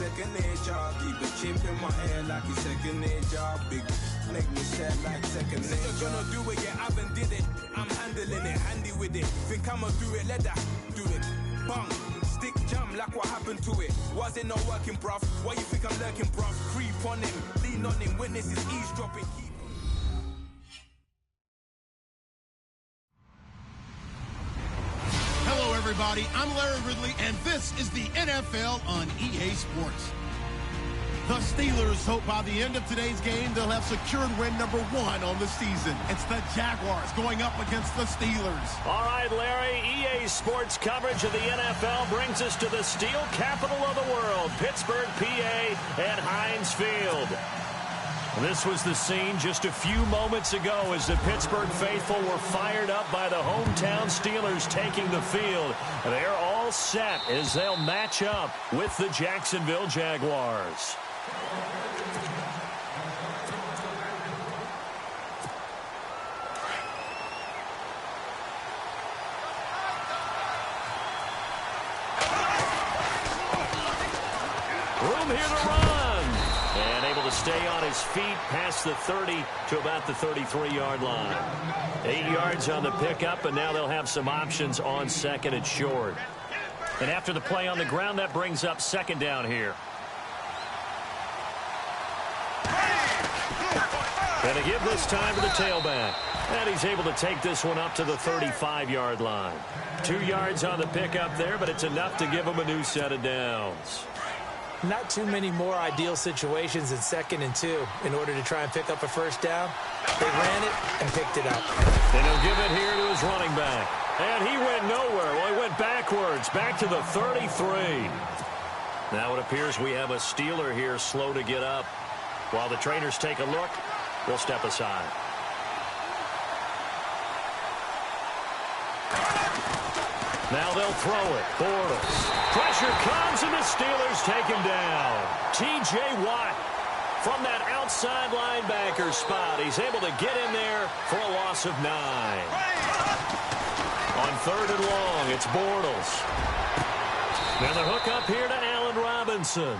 second nature. Keep a chip in my hair like it's second nature. Big make me sad like second nature. You're gonna do it, yeah, I haven't did it. I'm handling it, handy with it. Think I'ma do it, let that do it. Bang, stick jam like what happened to it. Was it not working, bruv? Why you think I'm lurking, bruv? Creep on him, lean on him, witnesses eavesdropping. Hello, everybody. I'm Larry Ridley, and this is the NFL on EA Sports. The Steelers hope by the end of today's game they'll have secured win number 1 on the season. It's the Jaguars going up against the Steelers. All right, Larry, EA Sports coverage of the NFL brings us to the steel capital of the world, Pittsburgh, PA, and Heinz Field. This was the scene just a few moments ago as the Pittsburgh faithful were fired up by the hometown Steelers taking the field. They're all set as they'll match up with the Jacksonville Jaguars. Room here to run. And able to stay on his feet past the 30 to about the 33-yard line. 8 yards on the pickup, and now they'll have some options on second and short. And after the play on the ground, that brings up second down here. And to give this time to the tailback. And he's able to take this one up to the 35-yard line. 2 yards on the pickup there, but it's enough to give him a new set of downs. Not too many more ideal situations in 2nd and 2 in order to try and pick up a first down. They ran it and picked it up. And he'll give it here to his running back. And he went nowhere. Well, he went backwards, back to the 33. Now it appears we have a Steeler here slow to get up. While the trainers take a look, we'll step aside. Now they'll throw it. Bortles. Pressure comes, and the Steelers take him down. T.J. Watt from that outside linebacker spot. He's able to get in there for a loss of 9. On 3rd and long, it's Bortles. Now the hook up here to Allen Robinson.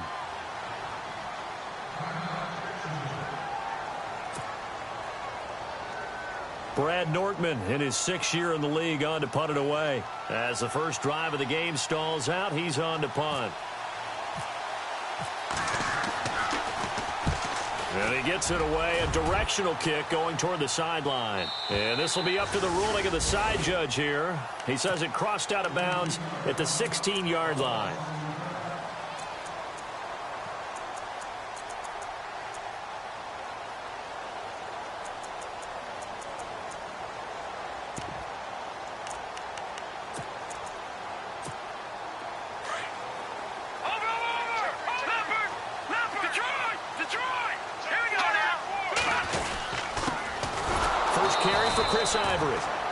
Brad Nortman in his 6th year in the league on to punt it away. As the first drive of the game stalls out, he's on to punt. And he gets it away, a directional kick going toward the sideline. And this will be up to the ruling of the side judge here. He says it crossed out of bounds at the 16-yard line.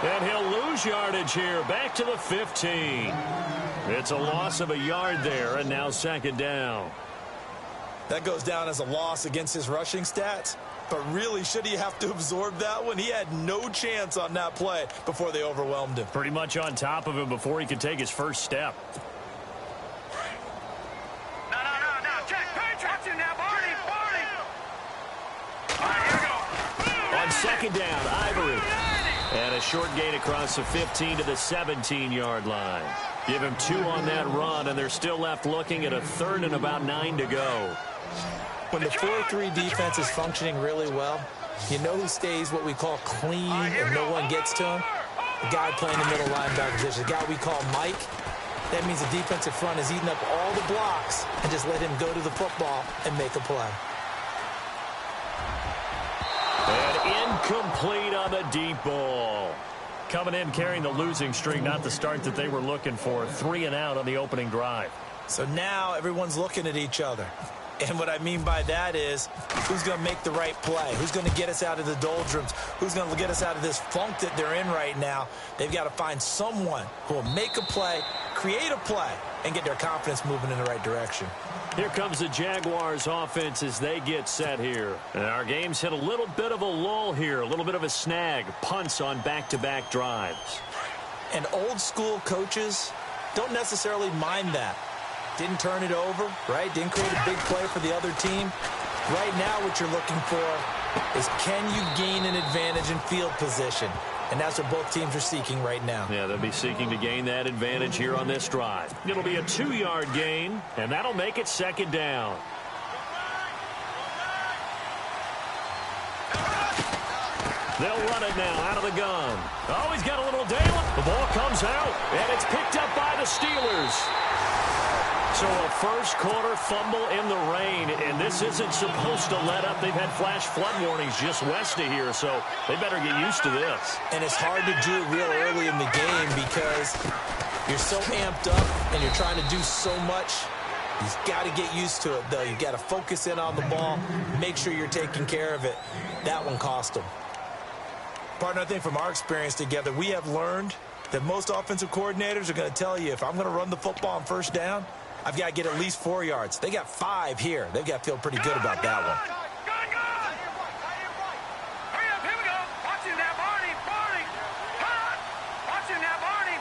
And he'll lose yardage here, back to the 15. It's a loss of a yard there, and now 2nd down. That goes down as a loss against his rushing stats, but really, should he have to absorb that one? He had no chance on that play before they overwhelmed him. Pretty much on top of him before he could take his first step. No. Jack, Patrick. Now, Barney. All right, here we go. On 2nd down, Ivory. And a short gain across the 15 to the 17-yard line. Give him 2 on that run, and they're still left looking at a 3rd and about 9 to go. When the 4-3 defense is functioning really well, you know who stays what we call clean and no one gets to him? The guy playing the middle linebacker position, the guy we call Mike. That means the defensive front is eating up all the blocks and just let him go to the football and make a play. And incomplete on the deep ball. Coming in carrying the losing streak, not the start that they were looking for. 3 and out on the opening drive. So now everyone's looking at each other. And what I mean by that is, who's going to make the right play? Who's going to get us out of the doldrums? Who's going to get us out of this funk that they're in right now? They've got to find someone who will make a play, create a play, and get their confidence moving in the right direction. Here comes the Jaguars offense as they get set here. And our game's hit a little bit of a lull here, a little bit of a snag. Punts on back-to-back drives. And old school coaches don't necessarily mind that. Didn't turn it over, right? Didn't create a big play for the other team. Right now what you're looking for is, can you gain an advantage in field position? And that's what both teams are seeking right now. Yeah, they'll be seeking to gain that advantage here on this drive. It'll be a 2-yard gain, and that'll make it second down. They'll run it now out of the gun. Oh, he's got a little dail. The ball comes out, and it's picked up by the Steelers. So a first-quarter fumble in the rain, and this isn't supposed to let up. They've had flash flood warnings just west of here, so they better get used to this. And it's hard to do it real early in the game because you're so amped up and you're trying to do so much. You've got to get used to it, though. You've got to focus in on the ball, make sure you're taking care of it. That one cost them. Partner, I think from our experience together, we have learned that most offensive coordinators are going to tell you, if I'm going to run the football on first down, I've got to get at least 4 yards. They got 5 here. They've got to feel pretty good about that one. Hurry up, here we go. Watching that, Barney. Cut. Watching that, Barney.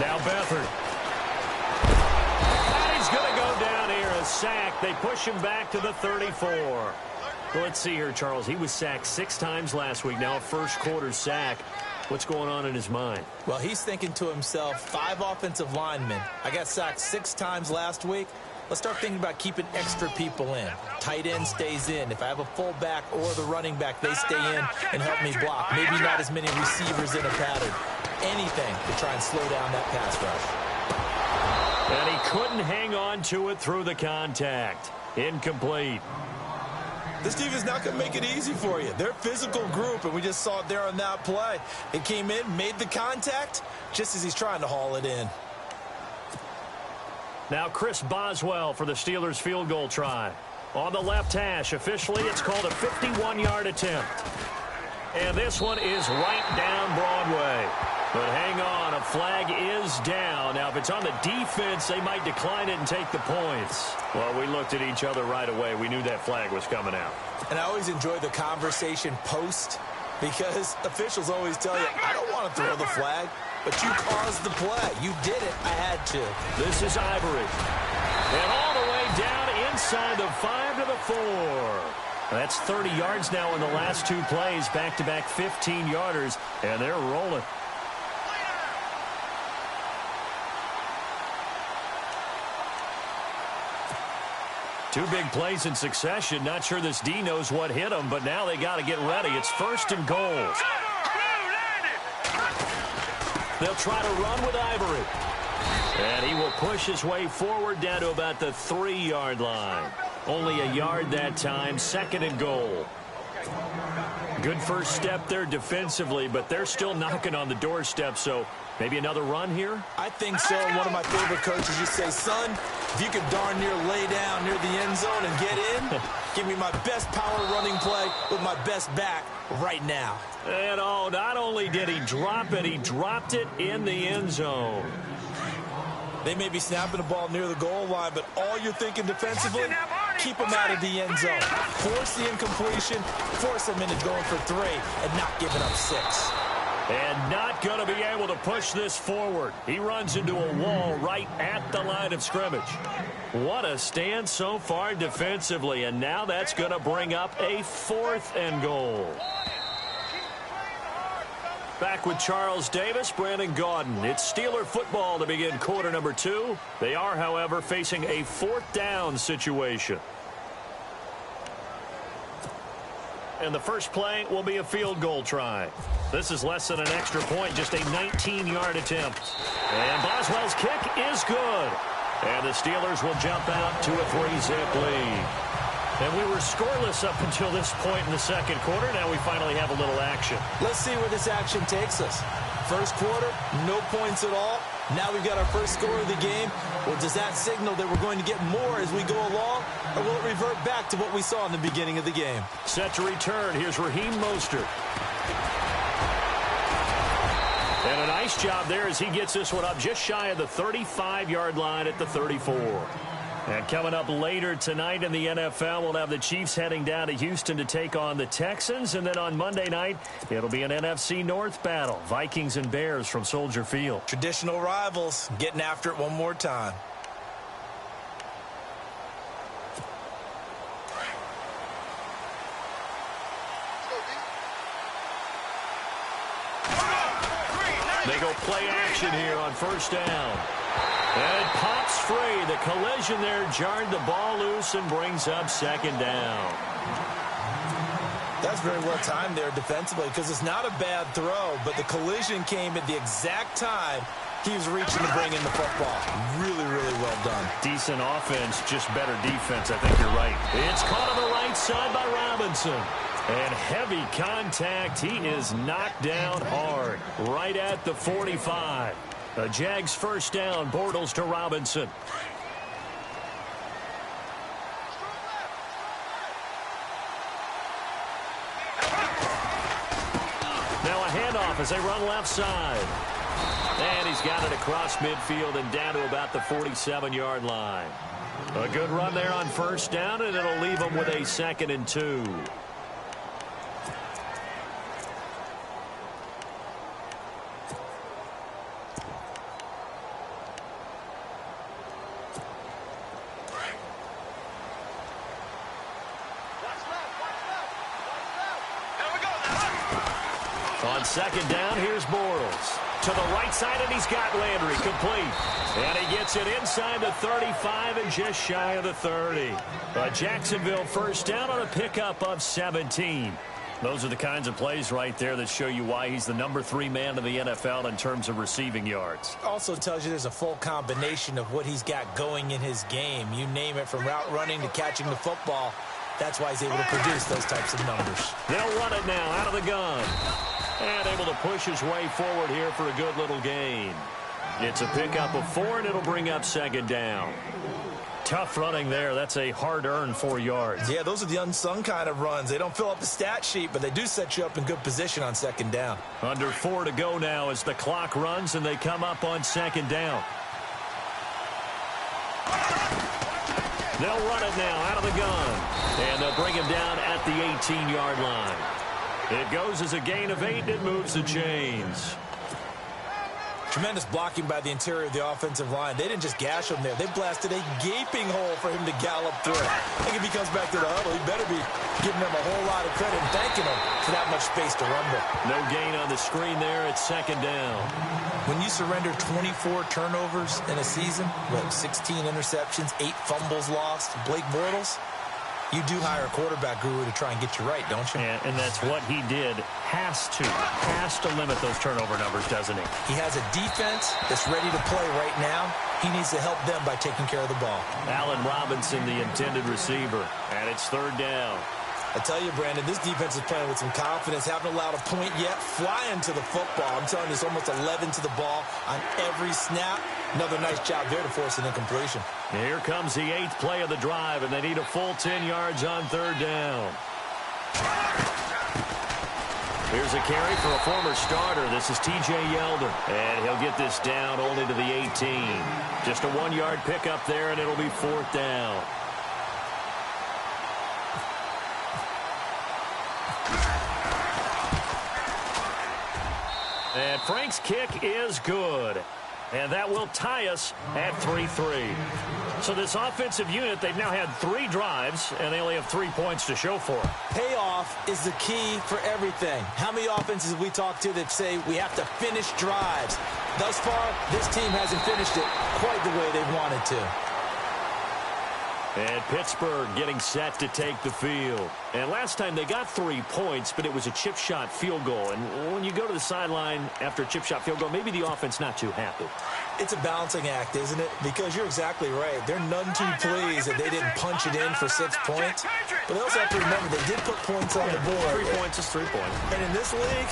Now Beathard. And he's going to go down here, a sack. They push him back to the 34. Well, let's see here, Charles. He was sacked 6 times last week. Now a first-quarter sack. What's going on in his mind? Well, he's thinking to himself, 5 offensive linemen. I got sacked 6 times last week. Let's start thinking about keeping extra people in. Tight end stays in. If I have a fullback or the running back, they stay in and help me block. Maybe not as many receivers in a pattern. Anything to try and slow down that pass rush. And he couldn't hang on to it through the contact. Incomplete. This team is not going to make it easy for you. They're a physical group, and we just saw it there on that play. It came in, made the contact, just as he's trying to haul it in. Now Chris Boswell for the Steelers field goal try. On the left hash, officially it's called a 51-yard attempt. And this one is right down Broadway. But hang on, a flag is down. Now, if it's on the defense, they might decline it and take the points. Well, we looked at each other right away. We knew that flag was coming out. And I always enjoy the conversation post because officials always tell you, I don't want to throw the flag, but you caused the play. You did it. I had to. This is Ivory. And all the way down inside the 5 to the 4. That's 30 yards now in the last 2 plays, back-to-back 15-yarders, and they're rolling. Two big plays in succession. Not sure this D knows what hit him, but now they got to get ready. It's 1st and goal. They'll try to run with Ivory. And he will push his way forward down to about the 3-yard line. Only a yard that time. 2nd and goal. Good first step there defensively, but they're still knocking on the doorstep, so maybe another run here? I think so. One of my favorite coaches used to say, son, if you could darn near lay down near the end zone and get in, give me my best power running play with my best back right now. And oh, not only did he drop it, he dropped it in the end zone. They may be snapping the ball near the goal line, but all you're thinking defensively, keep them out of the end zone. Force the incompletion, force them into going for 3 and not giving up 6. And not going to be able to push this forward. He runs into a wall right at the line of scrimmage. What a stand so far defensively, and now that's going to bring up a 4th and goal. Back with Charles Davis, Brandon Gaudin. It's Steeler football to begin quarter number 2. They are, however, facing a 4th down situation. And the first play will be a field goal try. This is less than an extra point, just a 19-yard attempt. And Boswell's kick is good. And the Steelers will jump out to a 3-zip lead. And we were scoreless up until this point in the 2nd quarter. Now we finally have a little action. Let's see where this action takes us. First quarter, no points at all. Now we've got our first score of the game. Well, does that signal that we're going to get more as we go along? Or will it revert back to what we saw in the beginning of the game? Set to return. Here's Raheem Mostert. And a nice job there as he gets this one up just shy of the 35-yard line at the 34. And coming up later tonight in the NFL, we'll have the Chiefs heading down to Houston to take on the Texans. And then on Monday night, it'll be an NFC North battle. Vikings and Bears from Soldier Field. Traditional rivals getting after it one more time. They go play action here on first down. And it pops free. The collision there jarred the ball loose and brings up second down. That's very well timed there defensively because it's not a bad throw, but the collision came at the exact time he was reaching to bring in the football. Really, really well done. Decent offense, just better defense. I think you're right. It's caught on the right side by Robinson. And heavy contact. He is knocked down hard right at the 45. A Jags first down, Bortles to Robinson. Now a handoff as they run left side. And he's got it across midfield and down to about the 47-yard line. A good run there on first down, and it'll leave them with a 2nd and 2. On second down, here's Bortles. To the right side, and he's got Landry complete. And he gets it inside the 35 and just shy of the 30. A Jacksonville first down on a pickup of 17. Those are the kinds of plays right there that show you why he's the number 3 man in the NFL in terms of receiving yards. Also tells you there's a full combination of what he's got going in his game. You name it, from route running to catching the football. That's why he's able to produce those types of numbers. They'll run it now out of the gun. And able to push his way forward here for a good little gain. It's a pickup of 4, and it'll bring up second down. Tough running there. That's a hard-earned 4 yards. Yeah, those are the unsung kind of runs. They don't fill up the stat sheet, but they do set you up in good position on second down. Under 4 to go now as the clock runs, and they come up on second down. They'll run it now out of the gun. And they'll bring him down at the 18-yard line. It goes as a gain of 8, and it moves the chains. Tremendous blocking by the interior of the offensive line. They didn't just gash him there. They blasted a gaping hole for him to gallop through. I think if he comes back to the huddle, he better be giving them a whole lot of credit and thanking him for that much space to rumble. No gain on the screen there. It's second down. When you surrender 24 turnovers in a season, 16 interceptions, 8 fumbles lost, Blake Bortles, you do hire a quarterback guru to try and get you right, don't you? And that's what he did. Has to limit those turnover numbers, doesn't he? He has a defense that's ready to play right now. He needs to help them by taking care of the ball. Allen Robinson, the intended receiver, and it's third down. I tell you, Brandon, this defense is playing with some confidence. Haven't allowed a point yet. Flying to the football. I'm telling you, it's almost 11 to the ball on every snap. Another nice job there to force an incompletion. Here comes the 8th play of the drive, and they need a full 10 yards on third down. Here's a carry for a former starter. This is T.J. Yeldon, and he'll get this down only to the 18. Just a 1-yard pickup there, and it'll be fourth down. And Frank's kick is good. And that will tie us at 3-3. So this offensive unit, they've now had 3 drives, and they only have 3 points to show for it. Payoff is the key for everything. How many offenses have we talked to that say we have to finish drives? Thus far, this team hasn't finished it quite the way they wanted to. And Pittsburgh getting set to take the field. And last time they got 3 points, but it was a chip shot field goal. And when you go to the sideline after a chip shot field goal, maybe the offense not too happy. It's a balancing act, isn't it? Because you're exactly right. They're none too pleased that they didn't punch it in for 6 points. But they also have to remember they did put points on the board. 3 points is 3 points. And in this league,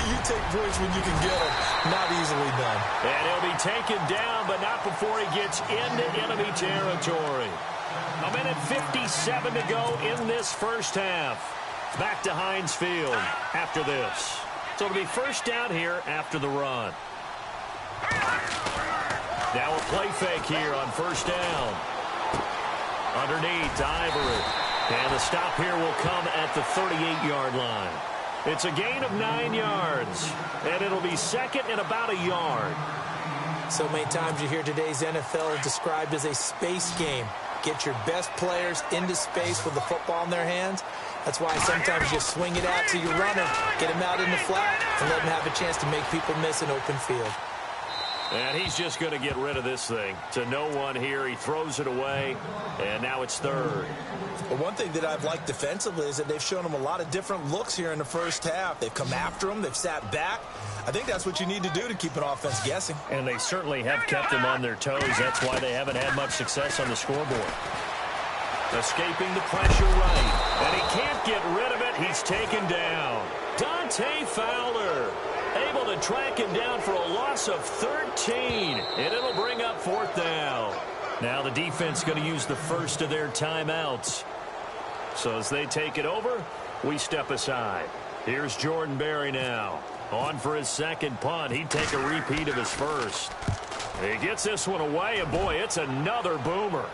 you take points when you can get them. Not easily done. And he'll be taken down, but not before he gets into enemy territory. A minute 57 to go in this first half. Back to Heinz Field after this. So it'll be first down here after the run. Now a play fake here on first down. Underneath, Ivory. And the stop here will come at the 38-yard line. It's a gain of 9 yards, and it'll be second and about a yard. So many times you hear today's NFL described as a space game. Get your best players into space with the football in their hands. That's why sometimes you swing it out to your runner, get him out in the flat, and let him have a chance to make people miss an open field. And he's just going to get rid of this thing. To no one here. He throws it away, and now it's third. Well, one thing that I've liked defensively is that they've shown him a lot of different looks here in the first half. They've come after him. They've sat back. I think that's what you need to do to keep an offense guessing. And they certainly have kept him on their toes. That's why they haven't had much success on the scoreboard. Escaping the pressure right. And he can't get rid of it. He's taken down. Dante Fowler able to track him down for a loss of 13. And it'll bring up fourth down. Now the defense going to use the first of their timeouts. So as they take it over, we step aside. Here's Jordan Berry now. On for his second punt. He'd take a repeat of his first. He gets this one away, and boy, it's another boomer.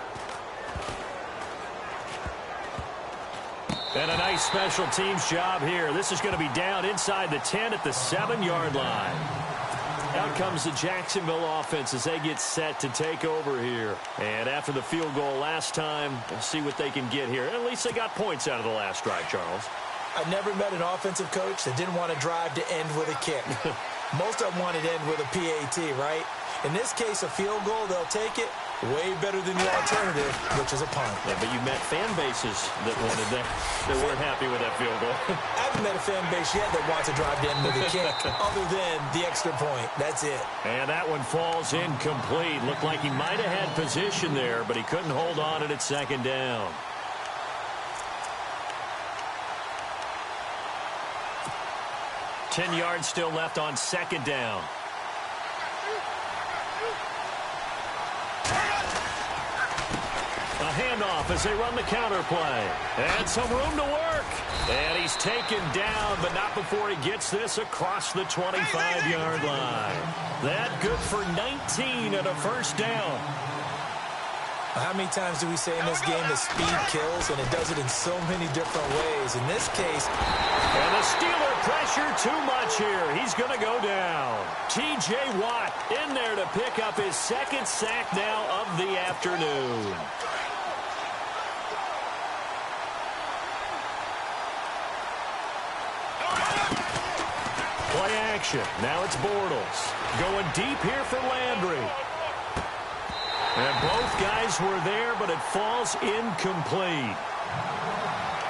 And a nice special teams job here. This is going to be down inside the 10 at the 7-yard line. Out comes the Jacksonville offense as they get set to take over here. And after the field goal last time, we'll see what they can get here. At least they got points out of the last drive, Charles. I've never met an offensive coach that didn't want to drive to end with a kick. Most of them wanted to end with a PAT, right? In this case, a field goal, they'll take it. Way better than the alternative, which is a punt. Yeah, but you met fan bases that wanted that, that weren't happy with that field goal. I haven't met a fan base yet that wants to drive to end with a kick, other than the extra point. That's it. And that one falls incomplete. Looked like he might have had position there, but he couldn't hold on at second down. Ten yards still left on second down. A handoff as they run the counter play. And some room to work. And he's taken down, but not before he gets this across the 25-yard line. That good for 19 and a first down. How many times do we say in this game that speed kills, and it does it in so many different ways? In this case, and the Steeler pressure too much here. He's going to go down. T.J. Watt in there to pick up his second sack now of the afternoon. Play action. Now it's Bortles. Going deep here for Landry. And both guys were there, but it falls incomplete.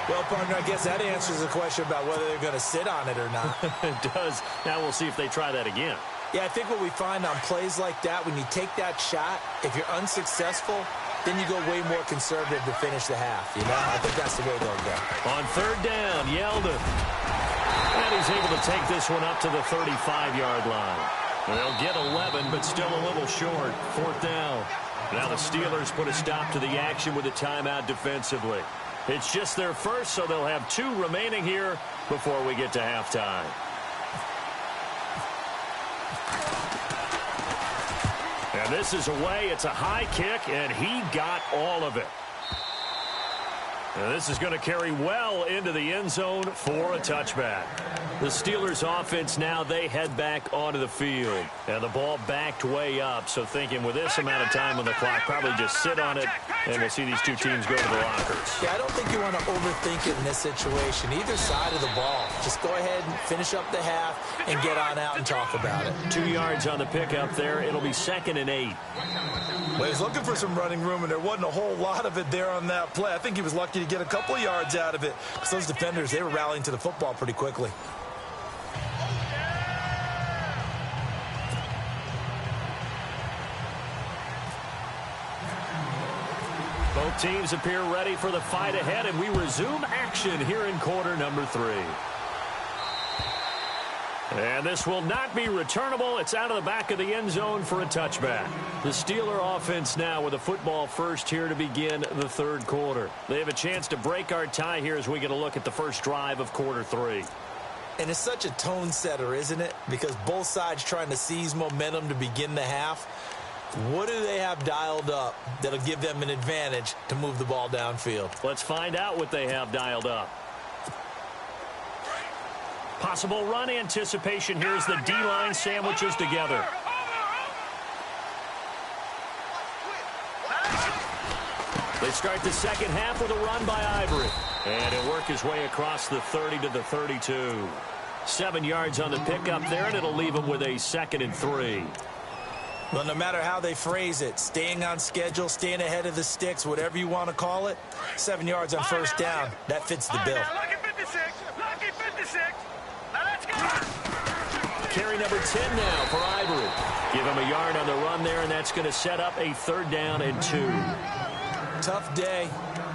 Well, partner, I guess that answers the question about whether they're going to sit on it or not. It does. Now we'll see if they try that again. Yeah, I think what we find on plays like that, when you take that shot, if you're unsuccessful, then you go way more conservative to finish the half, you know? I think that's the way they'll go. On third down, WiiLD. And he's able to take this one up to the 35-yard line. They'll get 11, but still a little short. Fourth down. Now the Steelers put a stop to the action with a timeout defensively. It's just their first, so they'll have 2 remaining here before we get to halftime. And this is away. It's a high kick, and he got all of it. And this is going to carry well into the end zone for a touchback. The Steelers offense now, they head back onto the field. And the ball backed way up, so thinking with this amount of time on the clock, probably just sit on it, and we'll see these two teams go to the lockers. Yeah, I don't think you want to overthink it in this situation. Either side of the ball. Just go ahead and finish up the half and get on out and talk about it. 2 yards on the pickup there. It'll be 2nd and 8. Well, he's looking for some running room, and there wasn't a whole lot of it there on that play. I think he was lucky to get a couple of yards out of it. Because those defenders, they were rallying to the football pretty quickly. Both teams appear ready for the fight ahead, and we resume action here in quarter number 3. And this will not be returnable. It's out of the back of the end zone for a touchback. The Steeler offense now with a football first here to begin the third quarter. They have a chance to break our tie here as we get a look at the first drive of quarter 3. And it's such a tone setter, isn't it? Because both sides trying to seize momentum to begin the half. What do they have dialed up that'll give them an advantage to move the ball downfield? Let's find out what they have dialed up. Possible run anticipation here as the D-line sandwiches together. They start the second half with a run by Ivory. And he'll work his way across the 30 to the 32. 7 yards on the pickup there, and it'll leave him with a 2nd and 3. Well, no matter how they phrase it, staying on schedule, staying ahead of the sticks, whatever you want to call it, 7 yards on first down, that fits the bill. Lucky 56. Lucky 56. Now let's go. Carry number 10 now for Ivory. Give him a yard on the run there, and that's going to set up a 3rd down and 2. Tough day,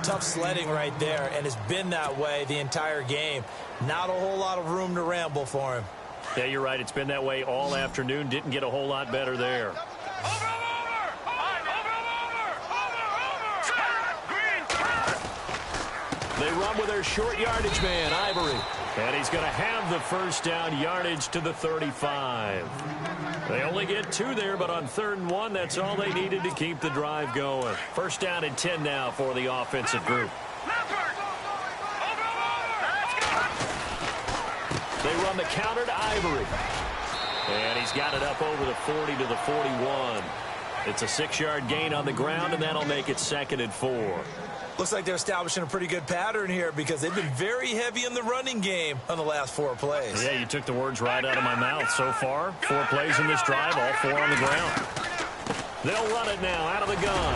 tough sledding right there, and it's been that way the entire game. Not a whole lot of room to ramble for him. Yeah, you're right. It's been that way all afternoon. Didn't get a whole lot better there. They run with their short yardage man, Ivory. And he's going to have the first down yardage to the 35. They only get 2 there, but on 3rd and 1, that's all they needed to keep the drive going. First down and 10 now for the offensive group. They run the counter to Ivory. And he's got it up over the 40 to the 41. It's a 6-yard gain on the ground, and that'll make it 2nd and 4. Looks like they're establishing a pretty good pattern here because they've been very heavy in the running game on the last 4 plays. Yeah, you took the words right out of my mouth. So far, 4 plays in this drive, all 4 on the ground. They'll run it now out of the gun.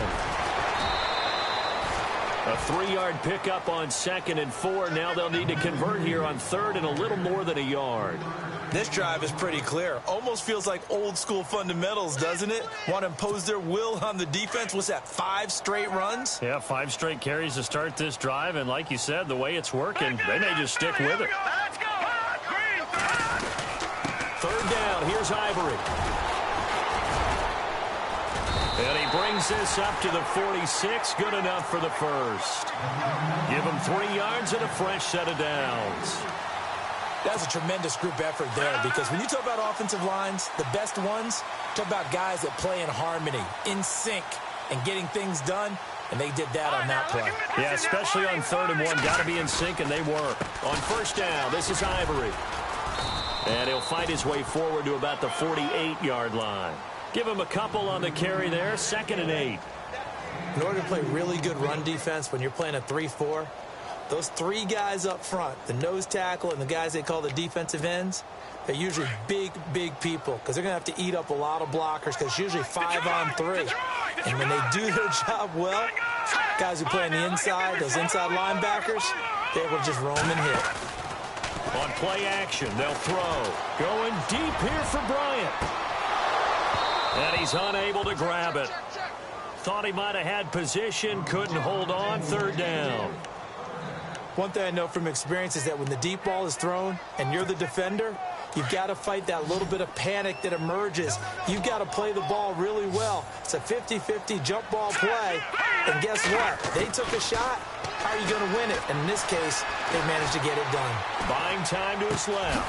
A 3-yard pickup on 2nd and 4. Now they'll need to convert here on 3rd and a little more than a yard. This drive is pretty clear. Almost feels like old school fundamentals, doesn't it? Want to impose their will on the defense. What's that, 5 straight runs? Yeah, 5 straight carries to start this drive. And like you said, the way it's working, they may just stick with it. 3rd down. Here's Ivory. And he brings this up to the 46. Good enough for the first. Give him 3 yards and a fresh set of downs. That's a tremendous group effort there because when you talk about offensive lines, the best ones, talk about guys that play in harmony, in sync, and getting things done, and they did that on that play. Yeah, especially on 3rd and 1. Got to be in sync, and they were. On first down, this is Ivory. And he'll fight his way forward to about the 48-yard line. Give him a couple on the carry there, 2nd and 8. In order to play really good run defense when you're playing a 3-4, those 3 guys up front, the nose tackle and the guys they call the defensive ends, they're usually big, big people because they're going to have to eat up a lot of blockers because it's usually 5 on 3. And when they do their job well, guys who play on the inside, those inside linebackers, they will just roam and hit. On play action, they'll throw. Going deep here for Bryant. And he's unable to grab it. Thought he might have had position, couldn't hold on, 3rd down. One thing I know from experience is that when the deep ball is thrown and you're the defender, you've got to fight that little bit of panic that emerges. You've got to play the ball really well. It's a 50-50 jump ball play. And guess what? They took a shot. How are you going to win it? And in this case, they managed to get it done. Buying time to his left.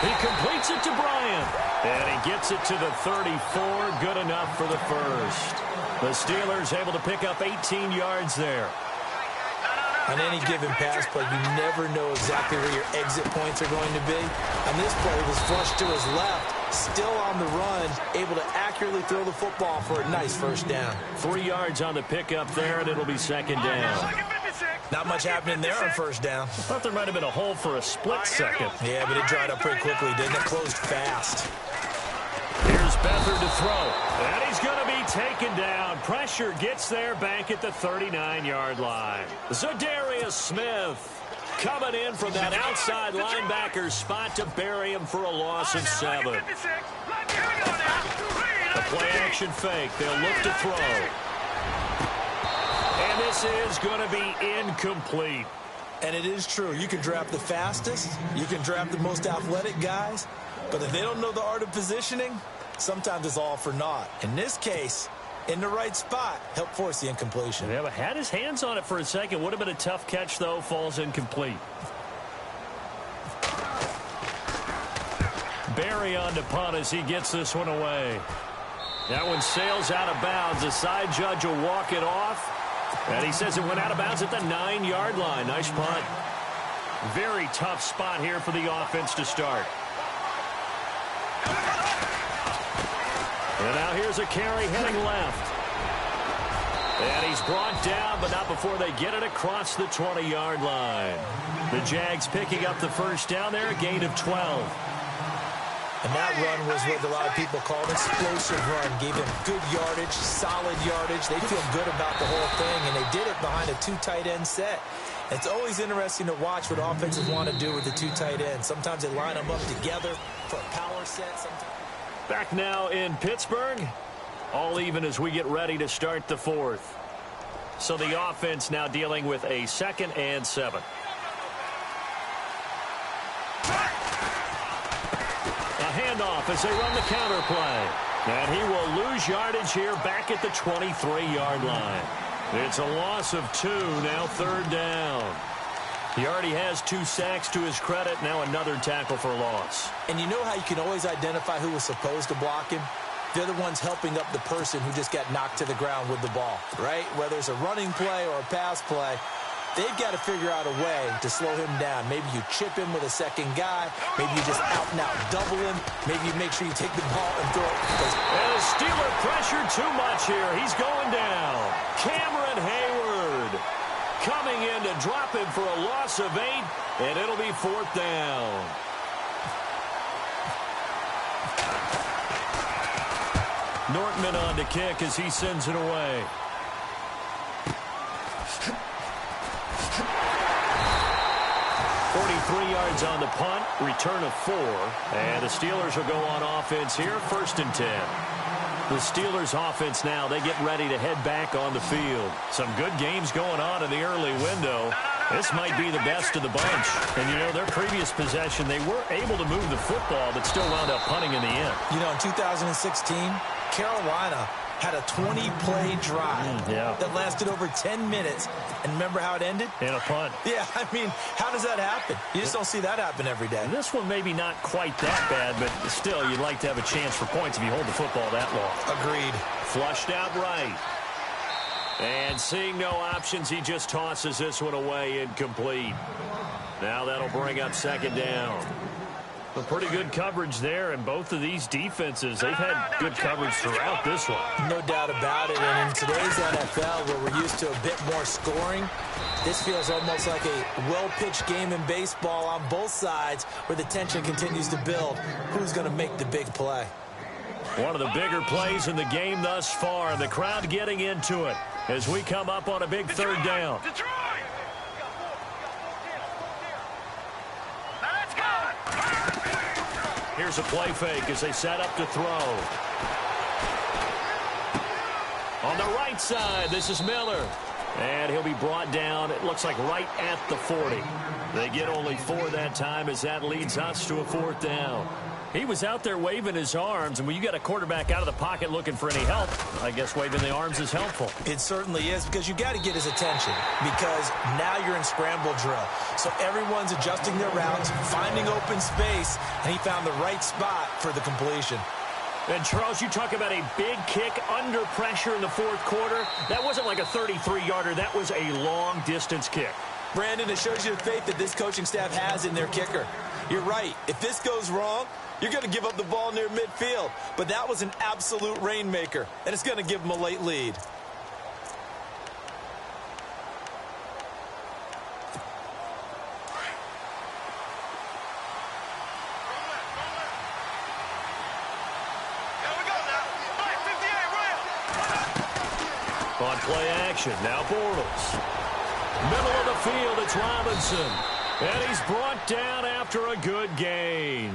He completes it to Bryant. And he gets it to the 34. Good enough for the first. The Steelers able to pick up 18 yards there. On any given pass play, you never know exactly where your exit points are going to be. On this play, it was flushed to his left, still on the run, able to accurately throw the football for a nice first down. 3 yards on the pickup there, and it'll be 2nd down. Not much happening there on first down. I thought there might have been a hole for a split second. Yeah, but it dried up pretty quickly, didn't it? Closed fast. Here's Beathard to throw. And he's going to be taken down. Pressure gets there back at the 39-yard line. Zadarius Smith coming in from that outside linebacker spot to bury him for a loss of 7. A play-action fake. They'll look to throw. And this is going to be incomplete. And it is true. You can draft the fastest. You can draft the most athletic guys. But if they don't know the art of positioning, sometimes it's all for naught. In this case, in the right spot, helped force the incompletion. Yeah, but had his hands on it for a second. Would have been a tough catch, though. Falls incomplete. Barry on to punt as he gets this one away. That one sails out of bounds. The side judge will walk it off. And he says it went out of bounds at the 9-yard line. Nice punt. Very tough spot here for the offense to start. And now here's a carry heading left. And he's brought down, but not before they get it across the 20-yard line. The Jags picking up the first down there, a gain of 12. And that run was what a lot of people call an explosive run. Gave them good yardage, solid yardage. They feel good about the whole thing, and they did it behind a 2 tight end set. It's always interesting to watch what offenses want to do with the 2 tight ends. Sometimes they line them up together for a power set. Back now in Pittsburgh. All even as we get ready to start the fourth. So the offense now dealing with a 2nd and 7. A handoff as they run the counter play. And he will lose yardage here back at the 23-yard line. It's a loss of 2, now 3rd down. He already has 2 sacks to his credit, now another tackle for loss. And you know how you can always identify who was supposed to block him? They're the ones helping up the person who just got knocked to the ground with the ball, right? Whether it's a running play or a pass play, they've got to figure out a way to slow him down. Maybe you chip him with a second guy. Maybe you just out-and-out double him. Maybe you make sure you take the ball and throw it. And the Steeler pressure too much here. He's going down. Cameron Hayward coming in to drop him for a loss of 8, and it'll be 4th down. Nortman on to kick as he sends it away. Yards on the punt, return of 4, and the Steelers will go on offense here, 1st and 10. The Steelers offense now, they get ready to head back on the field. Some good games going on in the early window. This might be the best of the bunch. And, you know, their previous possession, they were able to move the football, but still wound up punting in the end. You know, in 2016, Carolina had a 20-play drive that lasted over 10 minutes. And remember how it ended? In a punt. Yeah, I mean, how does that happen? You just don't see that happen every day. And this one maybe not quite that bad, but still, you'd like to have a chance for points if you hold the football that long. Agreed. Flushed out right. And seeing no options, he just tosses this one away incomplete. Now that'll bring up 2nd down. A pretty good coverage there, and both of these defenses, they've had good coverage throughout this one. No doubt about it, and in today's NFL, where we're used to a bit more scoring, this feels almost like a well-pitched game in baseball on both sides, where the tension continues to build. Who's going to make the big play? One of the bigger plays in the game thus far, and the crowd getting into it as we come up on a big 3rd down. Here's a play fake as they set up to throw. On the right side, this is Miller. And he'll be brought down, it looks like right at the 40. They get only 4 that time as that leads us to a 4th down. He was out there waving his arms, and when you got a quarterback out of the pocket looking for any help, I guess waving the arms is helpful. It certainly is, because you got to get his attention, because now you're in scramble drill. So everyone's adjusting their routes, finding open space, and he found the right spot for the completion. And, Charles, you talk about a big kick under pressure in the 4th quarter. That wasn't like a 33-yarder. That was a long-distance kick. Brandon, it shows you the faith that this coaching staff has in their kicker. You're right. If this goes wrong, you're going to give up the ball near midfield. But that was an absolute rainmaker, and it's going to give them a late lead. On play action, now Bortles. Middle of the field, it's Robinson. And he's brought down after a good gain.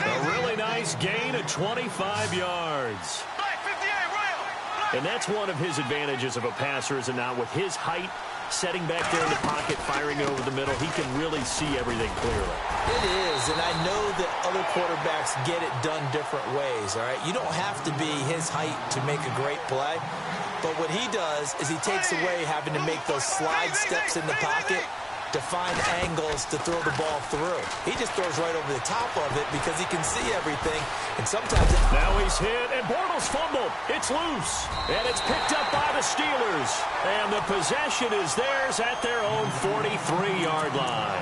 A really nice gain of 25 yards. And that's one of his advantages of a passer, is it not? With his height, setting back there in the pocket, firing over the middle, he can really see everything clearly. It is, and I know that other quarterbacks get it done different ways, all right? You don't have to be his height to make a great play. But what he does is he takes away having to make those slide steps in the pocket to find angles to throw the ball through. He just throws right over the top of it because he can see everything, and sometimes Now he's hit, and Bortles fumbled. It's loose, and it's picked up by the Steelers. And the possession is theirs at their own 43-yard line.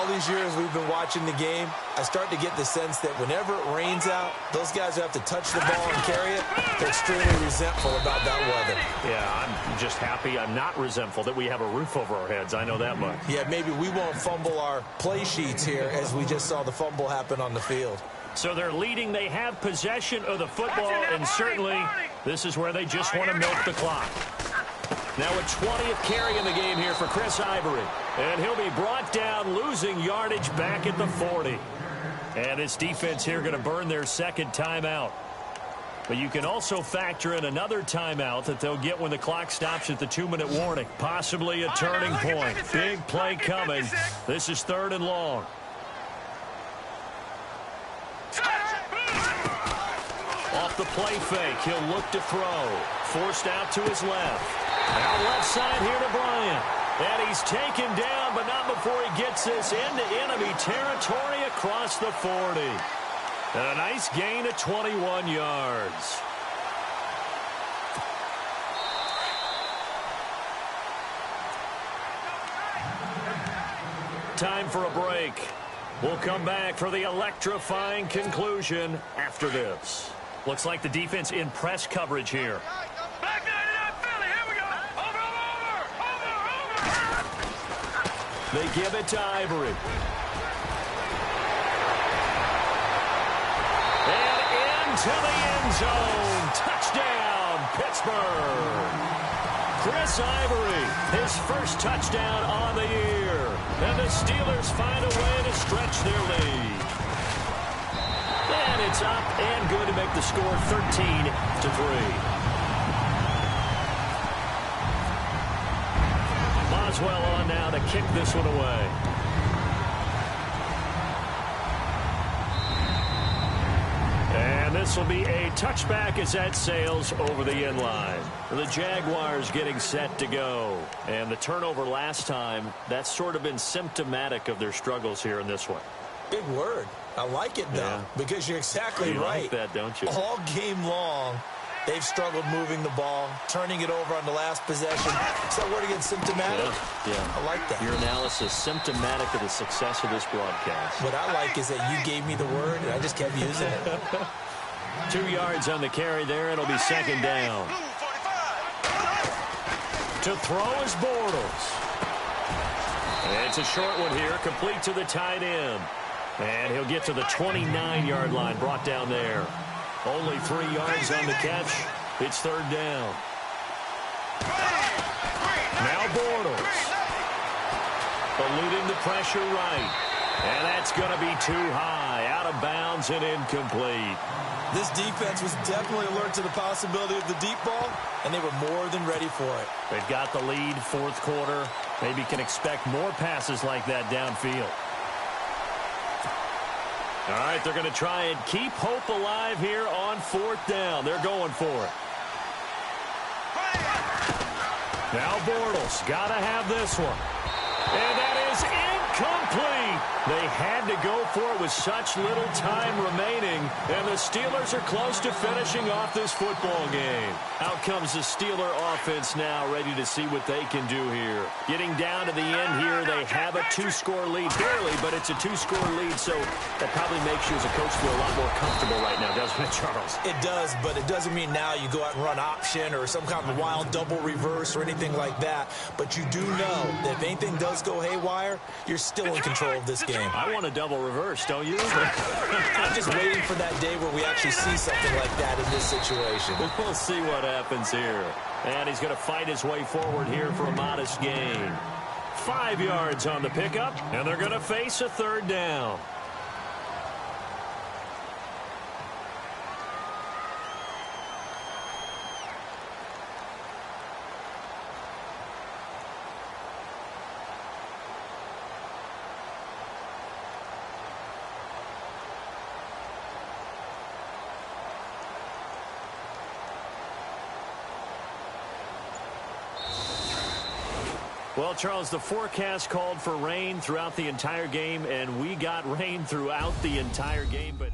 all these years we've been watching the game, I start to get the sense that whenever it rains out, those guys who have to touch the ball and carry it, they're extremely resentful about that weather. Yeah, I'm just happy I'm not resentful that we have a roof over our heads. I know that much. Yeah, maybe we won't fumble our play sheets here as we just saw the fumble happen on the field. So they're leading. They have possession of the football, and certainly this is where they just want to milk the clock. Now a 20th carry in the game here for Chris Ivory. And he'll be brought down, losing yardage back at the 40. And this defense here going to burn their second timeout. But you can also factor in another timeout that they'll get when the clock stops at the 2-minute warning. Possibly a turning point. Big play coming. This is 3rd and long. Off the play fake, he'll look to throw. Forced out to his left. Now left side here to Bryant. And he's taken down, but not before he gets this into enemy territory across the 40. And a nice gain of 21 yards. Time for a break. We'll come back for the electrifying conclusion after this. Looks like the defense in press coverage here. Back 99 Philly, here we go. Over. They give it to Ivory. And into the end zone. Touchdown, Pittsburgh. Chris Ivory, his first touchdown on the year. And the Steelers find a way to stretch their lead. And it's up and good to make the score 13-3. Boswell on now to kick this one away. And this will be a touchback as that sails over the end line. The Jaguars getting set to go. And the turnover last time, that's sort of been symptomatic of their struggles here in this one. Big word. I like it, though, because you're exactly right. You like that, don't you? All game long, they've struggled moving the ball, turning it over on the last possession. Is that word again, symptomatic? Yeah. I like that. Your analysis, symptomatic of the success of this broadcast. What I like is that you gave me the word, and I just kept using it. 2 yards on the carry there. It'll be second down. To throw is Bortles. And it's a short one here, complete to the tight end. And he'll get to the 29-yard line, brought down there. Only 3 yards on the catch. It's third down. Now Bortles. Eluding the pressure right. And that's going to be too high. Out of bounds and incomplete. This defense was definitely alert to the possibility of the deep ball, and they were more than ready for it. They've got the lead, fourth quarter. Maybe can expect more passes like that downfield. All right, they're going to try and keep hope alive here on fourth down. They're going for it. Now Bortles, got to have this one. And that is incomplete. They had to go for it with such little time remaining, and the Steelers are close to finishing off this football game. Out comes the Steeler offense now, ready to see what they can do here. Getting down to the end here, they have a 2-score lead. Barely, but it's a 2-score lead, so that probably makes you as a coach feel a lot more comfortable right now, doesn't it, Charles? It does, but it doesn't mean now you go out and run option or some kind of wild double reverse or anything like that. But you do know that if anything does go haywire, you're still in control of this game. I want a double reverse, don't you? I'm just waiting for that day where we actually see something like that in this situation. We'll see what happens here. And he's going to fight his way forward here for a modest gain. 5 yards on the pickup, and they're going to face a third down. Well, Charles, the forecast called for rain throughout the entire game, and we got rain throughout the entire game, but